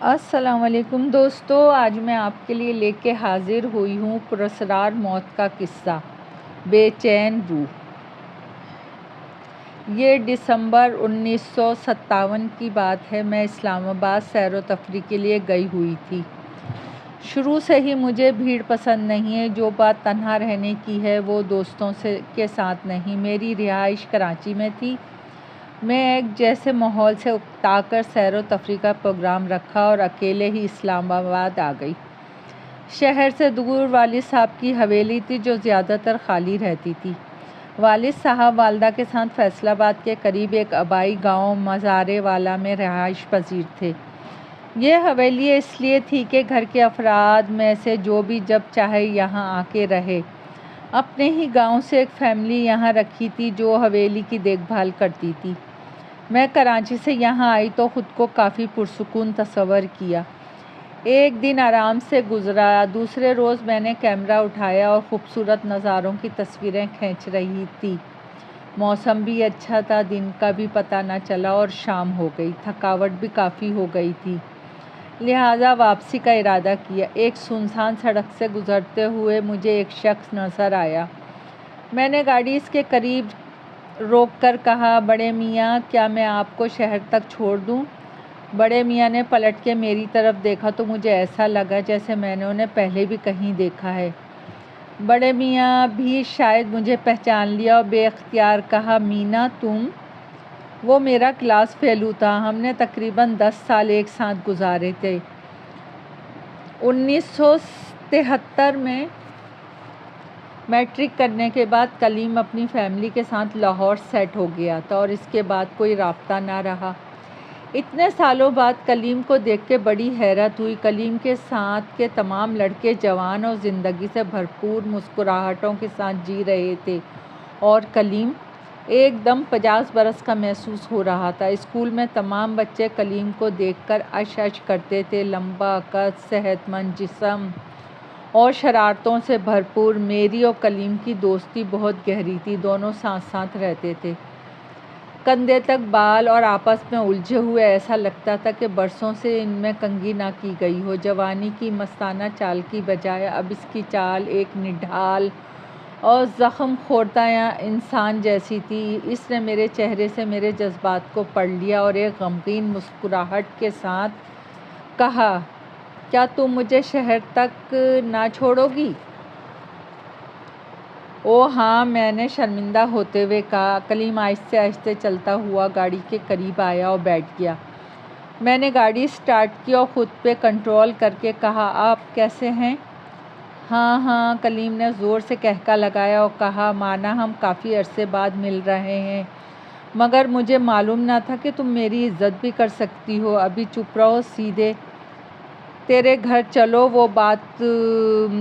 السلام علیکم دوستو، آج میں آپ کے لیے لے کے حاضر ہوئی ہوں پراسرار موت کا قصہ، بے چین روح۔ یہ دسمبر 1957 کی بات ہے۔ میں اسلام آباد سیر و تفریح کے لیے گئی ہوئی تھی۔ شروع سے ہی مجھے بھیڑ پسند نہیں ہے۔ جو بات تنہا رہنے کی ہے وہ دوستوں کے ساتھ نہیں۔ میری رہائش کراچی میں تھی۔ میں ایک جیسے ماحول سے اکتا کر سیر و تفریح کا پروگرام رکھا اور اکیلے ہی اسلام آباد آ گئی۔ شہر سے دور والد صاحب کی حویلی تھی جو زیادہ تر خالی رہتی تھی۔ والد صاحب والدہ کے ساتھ فیصل آباد کے قریب ایک آبائی گاؤں مزارے والا میں رہائش پذیر تھے۔ یہ حویلی اس لیے تھی کہ گھر کے افراد میں سے جو بھی جب چاہے یہاں آ کے رہے۔ اپنے ہی گاؤں سے ایک فیملی یہاں رکھی تھی جو حویلی کی دیکھ بھال کرتی تھی۔ میں کراچی سے یہاں آئی تو خود کو کافی پرسکون تصور کیا۔ ایک دن آرام سے گزرا۔ دوسرے روز میں نے کیمرہ اٹھایا اور خوبصورت نظاروں کی تصویریں کھینچ رہی تھی۔ موسم بھی اچھا تھا، دن کا بھی پتہ نہ چلا اور شام ہو گئی۔ تھکاوٹ بھی کافی ہو گئی تھی، لہٰذا واپسی کا ارادہ کیا۔ ایک سنسان سڑک سے گزرتے ہوئے مجھے ایک شخص نظر آیا۔ میں نے گاڑی اس کے قریب روک کر کہا، بڑے میاں کیا میں آپ کو شہر تک چھوڑ دوں؟ بڑے میاں نے پلٹ کے میری طرف دیکھا تو مجھے ایسا لگا جیسے میں نے انہیں پہلے بھی کہیں دیکھا ہے۔ بڑے میاں بھی شاید مجھے پہچان لیا اور بے اختیار کہا، مینا تم؟ وہ میرا کلاس فیلو تھا۔ ہم نے تقریباً 10 سال ایک ساتھ گزارے تھے۔ 1973 میں میٹرک کرنے کے بعد کلیم اپنی فیملی کے ساتھ لاہور سیٹ ہو گیا تھا اور اس کے بعد کوئی رابطہ نہ رہا۔ اتنے سالوں بعد کلیم کو دیکھ کے بڑی حیرت ہوئی۔ کلیم کے ساتھ کے تمام لڑکے جوان اور زندگی سے بھرپور مسکراہٹوں کے ساتھ جی رہے تھے اور کلیم ایک دم 50 برس کا محسوس ہو رہا تھا۔ اسکول میں تمام بچے کلیم کو دیکھ کر اش اش کرتے تھے۔ لمبا قد، صحت مند جسم اور شرارتوں سے بھرپور۔ میری اور کلیم کی دوستی بہت گہری تھی۔ دونوں ساتھ ساتھ رہتے تھے، کندھے تک بال اور آپس میں الجھے ہوئے۔ ایسا لگتا تھا کہ برسوں سے ان میں کنگھی نہ کی گئی ہو۔ جوانی کی مستانہ چال کی بجائے اب اس کی چال ایک نڈھال اور زخم خوردہ انسان جیسی تھی۔ اس نے میرے چہرے سے میرے جذبات کو پڑھ لیا اور ایک غمگین مسکراہٹ کے ساتھ کہا، کیا تم مجھے شہر تک نہ چھوڑو گی؟ اوہ ہاں، میں نے شرمندہ ہوتے ہوئے کہا۔ کلیم آہستہ آہستہ چلتا ہوا گاڑی کے قریب آیا اور بیٹھ گیا۔ میں نے گاڑی سٹارٹ کی اور خود پہ کنٹرول کر کے کہا، آپ کیسے ہیں؟ ہاں ہاں، کلیم نے زور سے قہقہ لگایا اور کہا، مانا ہم کافی عرصے بعد مل رہے ہیں، مگر مجھے معلوم نہ تھا کہ تم میری عزت بھی کر سکتی ہو۔ ابھی چپ رہو، سیدھے تیرے گھر چلو،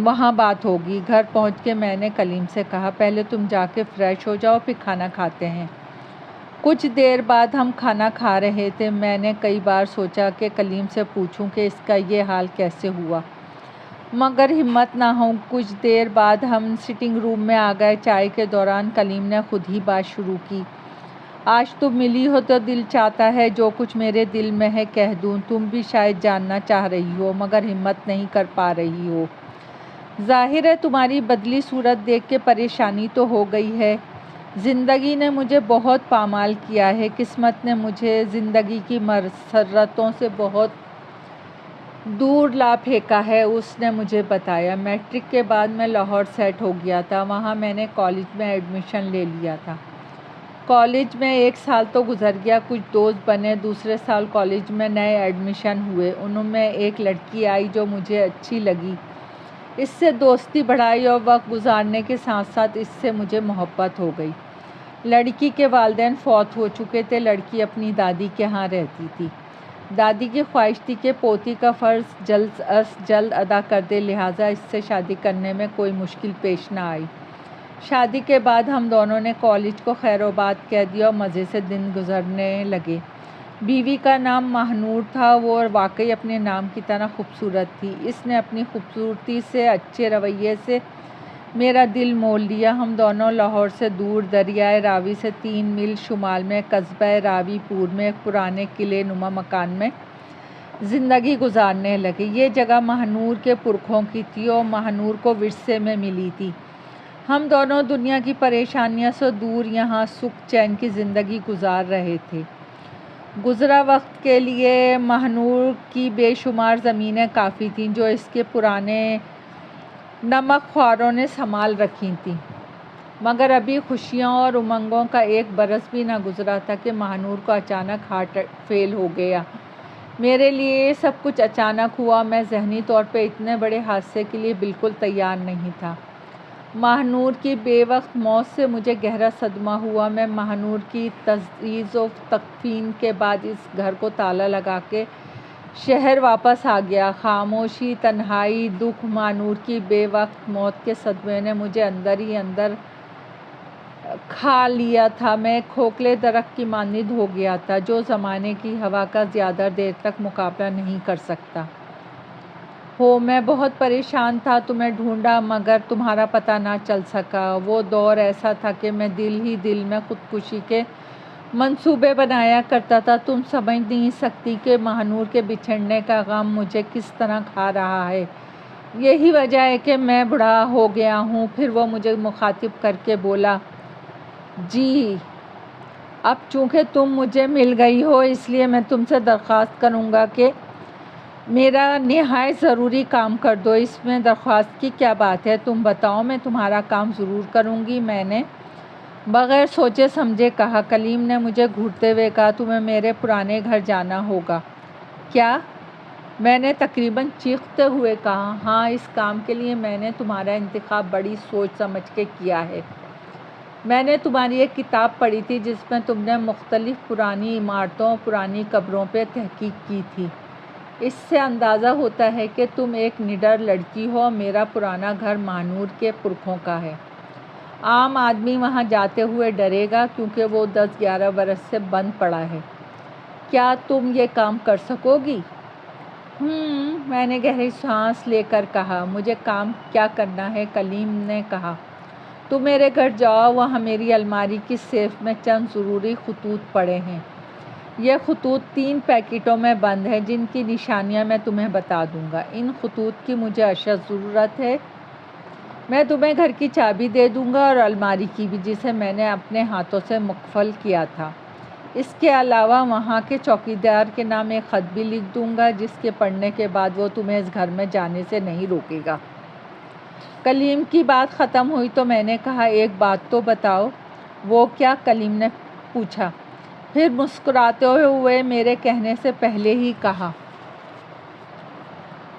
وہاں بات ہوگی۔ گھر پہنچ کے میں نے کلیم سے کہا، پہلے تم جا کے فریش ہو جاؤ، پھر کھانا کھاتے ہیں۔ کچھ دیر بعد ہم کھانا کھا رہے تھے۔ میں نے کئی بار سوچا کہ کلیم سے پوچھوں کہ اس کا یہ حال کیسے ہوا، مگر ہمت نہ ہو۔ کچھ دیر بعد ہم سٹنگ روم میں آ گئے۔ چائے کے دوران کلیم نے خود ہی بات شروع کی، آج تم ملی ہو تو دل چاہتا ہے جو کچھ میرے دل میں ہے کہہ دوں۔ تم بھی شاید جاننا چاہ رہی ہو مگر ہمت نہیں کر پا رہی ہو۔ ظاہر ہے تمہاری بدلی صورت دیکھ کے پریشانی تو ہو گئی ہے۔ زندگی نے مجھے بہت پامال کیا ہے۔ قسمت نے مجھے زندگی کی مسرتوں سے بہت دور لا پھینکا ہے، اس نے مجھے بتایا۔ میٹرک کے بعد میں لاہور سیٹ ہو گیا تھا۔ وہاں میں نے کالج میں ایڈمیشن لے لیا تھا۔ کالج میں 1 سال تو گزر گیا، کچھ دوست بنے۔ دوسرے سال کالج میں نئے ایڈمیشن ہوئے۔ ان میں ایک لڑکی آئی جو مجھے اچھی لگی۔ اس سے دوستی بڑھائی اور وقت گزارنے کے ساتھ ساتھ اس سے مجھے محبت ہو گئی۔ لڑکی کے والدین فوت ہو چکے تھے۔ لڑکی اپنی دادی کے ہاں رہتی تھی۔ دادی کی خواہش تھی کہ پوتی کا فرض جلد از جلد ادا کر دے، لہٰذا اس سے شادی کرنے میں کوئی مشکل پیش نہ آئی۔ شادی کے بعد ہم دونوں نے کالج کو خیر و آباد کہہ دیا اور مزے سے دن گزرنے لگے۔ بیوی کا نام ماہنور تھا۔ وہ واقعی اپنے نام کی طرح خوبصورت تھی۔ اس نے اپنی خوبصورتی سے، اچھے رویے سے میرا دل مول لیا۔ ہم دونوں لاہور سے دور دریائے راوی سے 3 میل شمال میں قصبہ راوی پور میں ایک پرانے قلعے نما مکان میں زندگی گزارنے لگے۔ یہ جگہ مہنور کے پرکھوں کی تھی اور مہنور کو ورثے میں ملی تھی۔ ہم دونوں دنیا کی پریشانیوں سے دور یہاں سکھ چین کی زندگی گزار رہے تھے۔ گزرا وقت کے لیے مہنور کی بے شمار زمینیں کافی تھیں جو اس کے پرانے نمک خواروں نے سنبھال رکھی تھیں، مگر ابھی خوشیوں اور امنگوں کا ایک برس بھی نہ گزرا تھا کہ مہنور کو اچانک ہارٹ فیل ہو گیا۔ میرے لیے یہ سب کچھ اچانک ہوا۔ میں ذہنی طور پہ اتنے بڑے حادثے کے لیے بالکل تیار نہیں تھا۔ مہنور کی بے وقت موت سے مجھے گہرا صدمہ ہوا۔ میں مہنور کی تجہیز و تکفین کے بعد اس گھر کو تالا لگا کے شہر واپس آ گیا۔ خاموشی، تنہائی، دکھ، مہنور کی بے وقت موت کے صدمے نے مجھے اندر ہی اندر کھا لیا تھا۔ میں ایک کھوکھلے درخت کی مانند ہو گیا تھا جو زمانے کی ہوا کا زیادہ دیر تک مقابلہ نہیں کر سکتا۔ میں بہت پریشان تھا، تمہیں ڈھونڈا مگر تمہارا پتہ نہ چل سکا۔ وہ دور ایسا تھا کہ میں دل ہی دل میں خودکشی کے منصوبے بنایا کرتا تھا۔ تم سمجھ نہیں سکتی کہ مہنور کے بچھڑنے کا غم مجھے کس طرح کھا رہا ہے۔ یہی وجہ ہے کہ میں بوڑھا ہو گیا ہوں۔ پھر وہ مجھے مخاطب کر کے بولا، جی اب چونکہ تم مجھے مل گئی ہو اس لیے میں تم سے درخواست کروں گا کہ میرا نہایت ضروری کام کر دو۔ اس میں درخواست کی کیا بات ہے، تم بتاؤ، میں تمہارا کام ضرور کروں گی۔ میں نے بغیر سوچے سمجھے کہا۔ کلیم نے مجھے گھورتے ہوئے کہا، تمہیں میرے پرانے گھر جانا ہوگا۔ کیا؟ میں نے تقریباً چیختے ہوئے کہا، ہاں، اس کام کے لیے میں نے تمہارا انتخاب بڑی سوچ سمجھ کے کیا ہے۔ میں نے تمہاری ایک کتاب پڑھی تھی جس میں تم نے مختلف پرانی عمارتوں، پرانی قبروں پہ تحقیق کی تھی۔ اس سے اندازہ ہوتا ہے کہ تم ایک نڈر لڑکی ہو۔ میرا پرانا گھر مہنور کے پرکھوں کا ہے۔ عام آدمی وہاں جاتے ہوئے ڈرے گا کیونکہ وہ 10-11 برس سے بند پڑا ہے۔ کیا تم یہ کام کر سکو گی؟ میں نے گہری سانس لے کر کہا، مجھے کام کیا کرنا ہے؟ کلیم نے کہا، تم میرے گھر جاؤ، وہاں میری الماری کی سیف میں چند ضروری خطوط پڑے ہیں۔ یہ خطوط 3 پیکٹوں میں بند ہیں جن کی نشانیاں میں تمہیں بتا دوں گا۔ ان خطوط کی مجھے اشد ضرورت ہے۔ میں تمہیں گھر کی چابی دے دوں گا اور الماری کی بھی، جسے میں نے اپنے ہاتھوں سے مقفل کیا تھا۔ اس کے علاوہ وہاں کے چوکیدار کے نام ایک خط بھی لکھ دوں گا جس کے پڑھنے کے بعد وہ تمہیں اس گھر میں جانے سے نہیں روکے گا۔ کلیم کی بات ختم ہوئی تو میں نے کہا، ایک بات تو بتاؤ۔ وہ کیا؟ کلیم نے پوچھا، پھر مسکراتے ہوئے میرے کہنے سے پہلے ہی کہا،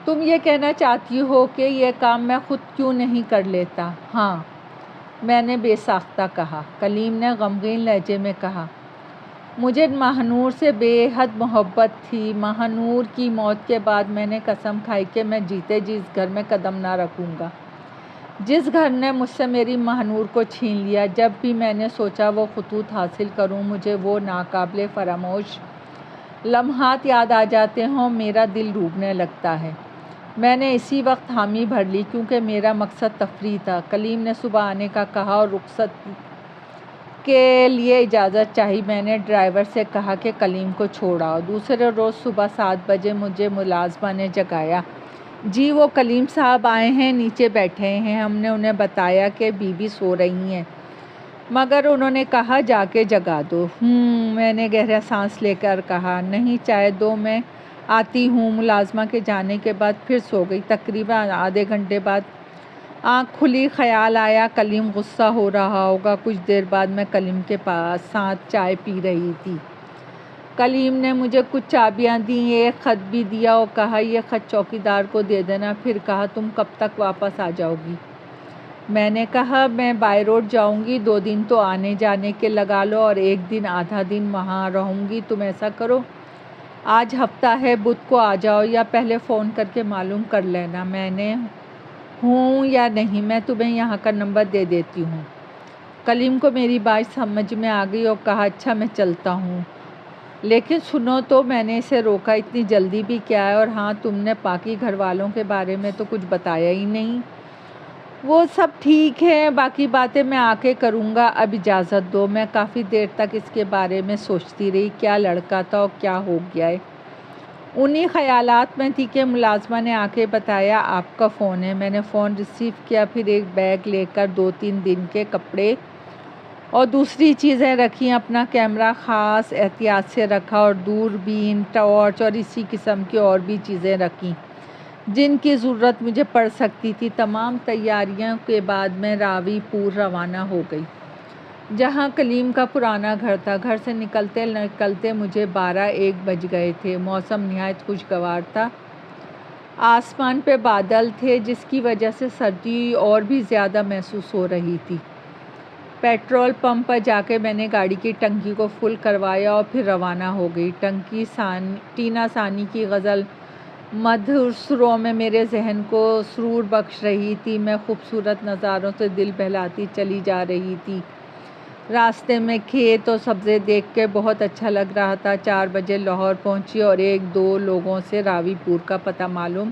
تم یہ کہنا چاہتی ہو کہ یہ کام میں خود کیوں نہیں کر لیتا؟ ہاں، میں نے بے ساختہ کہا۔ کلیم نے غمگین لہجے میں کہا، مجھے مہنور سے بے حد محبت تھی۔ مہنور کی موت کے بعد میں نے قسم کھائی کہ میں جیتے جی اس گھر میں قدم نہ رکھوں گا جس گھر نے مجھ سے میری مہنور کو چھین لیا۔ جب بھی میں نے سوچا وہ خطوط حاصل کروں، مجھے وہ ناقابل فراموش لمحات یاد آ جاتے ہوں، میرا دل ڈوبنے لگتا ہے۔ میں نے اسی وقت حامی بھر لی کیونکہ میرا مقصد تفریح تھا۔ کلیم نے صبح آنے کا کہا اور رخصت کے لیے اجازت چاہی۔ میں نے ڈرائیور سے کہا کہ کلیم کو چھوڑ آؤ۔ دوسرے روز صبح 7 بجے مجھے ملازمہ نے جگایا، جی وہ کلیم صاحب آئے ہیں، نیچے بیٹھے ہیں۔ ہم نے انہیں بتایا کہ بیوی سو رہی ہیں مگر انہوں نے کہا جا کے جگا دو۔ میں نے گہرا سانس لے کر کہا، نہیں، چائے دو، میں آتی ہوں۔ ملازمہ کے جانے کے بعد پھر سو گئی۔ تقریباً آدھے گھنٹے بعد آنکھ کھلی، خیال آیا کلیم غصہ ہو رہا ہوگا۔ کچھ دیر بعد میں کلیم کے ساتھ چائے پی رہی تھی۔ کلیم نے مجھے کچھ چابیاں دیں، ایک خط بھی دیا اور کہا، یہ خط چوکیدار کو دے دینا۔ پھر کہا، تم کب تک واپس آ جاؤ گی؟ میں نے کہا، میں بائی روڈ جاؤں گی، 2 دن تو آنے جانے کے لگا لو اور 1 دن آدھا دن وہاں رہوں گی۔ تم ایسا کرو، آج ہفتہ ہے، بدھ کو آ جاؤ یا پہلے فون کر کے معلوم کر لینا میں نے ہوں یا نہیں۔ میں تمہیں یہاں کا نمبر دے دیتی ہوں۔ کلیم کو میری بات سمجھ میں آ گئی اور کہا، اچھا میں چلتا ہوں، لیکن سنو تو۔ میں نے اسے روکا، اتنی جلدی بھی کیا ہے؟ اور ہاں، تم نے باقی گھر والوں کے بارے میں تو کچھ بتایا ہی نہیں۔ وہ سب ٹھیک ہے، باقی باتیں میں آ کے کروں گا، اب اجازت دو۔ میں کافی دیر تک اس کے بارے میں سوچتی رہی، کیا لڑکا تھا اور کیا ہو گیا ہے۔ انہی خیالات میں تھی کہ ملازمہ نے آ کے بتایا آپ کا فون ہے۔ میں نے فون ریسیو کیا، پھر ایک بیگ لے کر 2-3 دن کے کپڑے اور دوسری چیزیں رکھیں، اپنا کیمرہ خاص احتیاط سے رکھا اور دوربین، ٹارچ اور اسی قسم کی اور بھی چیزیں رکھیں جن کی ضرورت مجھے پڑ سکتی تھی۔ تمام تیاریوں کے بعد میں راوی پور روانہ ہو گئی، جہاں کلیم کا پرانا گھر تھا۔ گھر سے نکلتے نکلتے مجھے 12-1 بج گئے تھے۔ موسم نہایت خوشگوار تھا، آسمان پہ بادل تھے جس کی وجہ سے سردی اور بھی زیادہ محسوس ہو رہی تھی۔ پیٹرول پمپ پر جا کے میں نے گاڑی کی ٹنکی کو فل کروایا اور پھر روانہ ہو گئی۔ ٹنکی ٹینا ثانی کی غزل مدھر سروں میں میرے ذہن کو سرور بخش رہی تھی۔ میں خوبصورت نظاروں سے دل بہلاتی چلی جا رہی تھی۔ راستے میں کھیت اور سبزے دیکھ کے بہت اچھا لگ رہا تھا۔ 4 بجے لاہور پہنچی اور 1-2 لوگوں سے راوی پور کا پتہ معلوم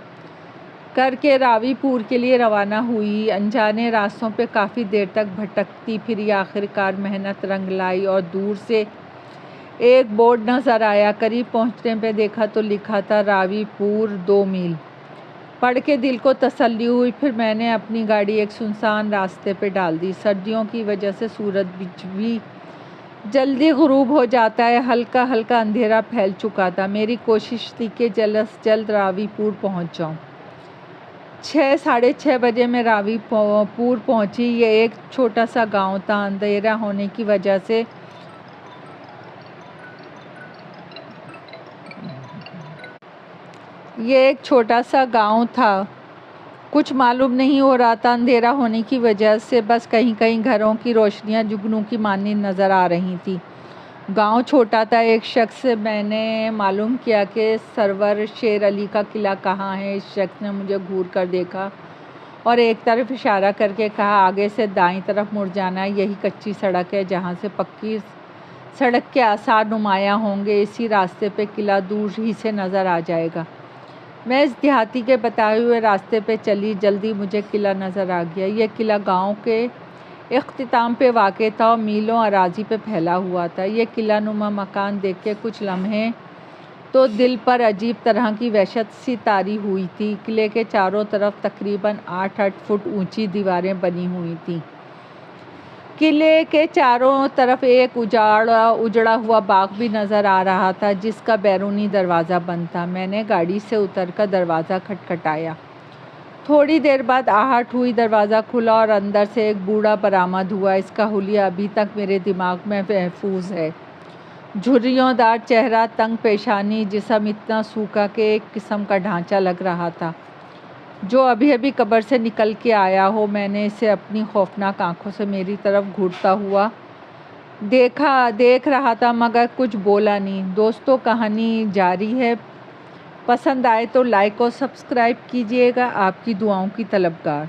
کر کے راوی پور کے لیے روانہ ہوئی۔ انجانے راستوں پہ کافی دیر تک بھٹکتی پھری، آخرکار محنت رنگ لائی اور دور سے ایک بورڈ نظر آیا۔ قریب پہنچنے پہ دیکھا تو لکھا تھا راوی پور 2 میل۔ پڑھ کے دل کو تسلی ہوئی۔ پھر میں نے اپنی گاڑی ایک سنسان راستے پہ ڈال دی۔ سردیوں کی وجہ سے سورج بھی جلدی غروب ہو جاتا ہے، ہلکا ہلکا اندھیرا پھیل چکا تھا۔ میری کوشش تھی کہ جلد از جلد راوی پور پہنچ جاؤں۔ 6-6:30 بجے میں راوی پور پہنچی۔ یہ ایک چھوٹا سا گاؤں تھا۔ اندھیرا ہونے کی وجہ سے کچھ معلوم نہیں ہو رہا تھا۔ اندھیرا ہونے کی وجہ سے بس کہیں کہیں گھروں کی روشنیاں جگنوں کی مانند نظر آ رہی تھیں۔ گاؤں چھوٹا تھا۔ ایک شخص سے میں نے معلوم کیا کہ سرور شیر علی کا قلعہ کہاں ہے۔ اس شخص نے مجھے گھور کر دیکھا اور ایک طرف اشارہ کر کے کہا آگے سے دائیں طرف مڑ جانا، یہی کچی سڑک ہے جہاں سے پکی سڑک کے آثار نمایاں ہوں گے۔ اسی راستے پہ قلعہ دور ہی سے نظر آ جائے گا۔ میں اس دیہاتی کے بتائے ہوئے راستے پہ چلی، جلدی مجھے قلعہ نظر آ گیا۔ یہ قلعہ گاؤں کے اختتام پہ واقع تھا اور میلوں اراضی پہ پھیلا ہوا تھا۔ یہ قلعہ نما مکان دیکھ کے کچھ لمحے تو دل پر عجیب طرح کی وحشت سی طاری ہوئی تھی۔ قلعے کے چاروں طرف تقریباً 8-8 فٹ اونچی دیواریں بنی ہوئی تھیں۔ قلعے کے چاروں طرف ایک اجڑا ہوا باغ بھی نظر آ رہا تھا جس کا بیرونی دروازہ بند تھا۔ میں نے گاڑی سے اتر کر دروازہ کھٹکھٹایا۔ تھوڑی دیر بعد آہٹ ہوئی، دروازہ کھلا اور اندر سے ایک بوڑھا برآمد ہوا۔ اس کا حلیہ ابھی تک میرے دماغ میں محفوظ ہے۔ جھریوں دار چہرہ، تنگ پیشانی، جسم اتنا سوکھا کہ ایک قسم کا ڈھانچہ لگ رہا تھا جو ابھی ابھی قبر سے نکل کے آیا ہو۔ میں نے اسے اپنی خوفناک آنکھوں سے میری طرف گھورتا ہوا دیکھ رہا تھا مگر کچھ بولا نہیں۔ دوستو، کہانی جاری ہے۔ پسند آئے تو لائک اور سبسکرائب کیجیے گا۔ آپ کی دعاؤں کی طلبگار۔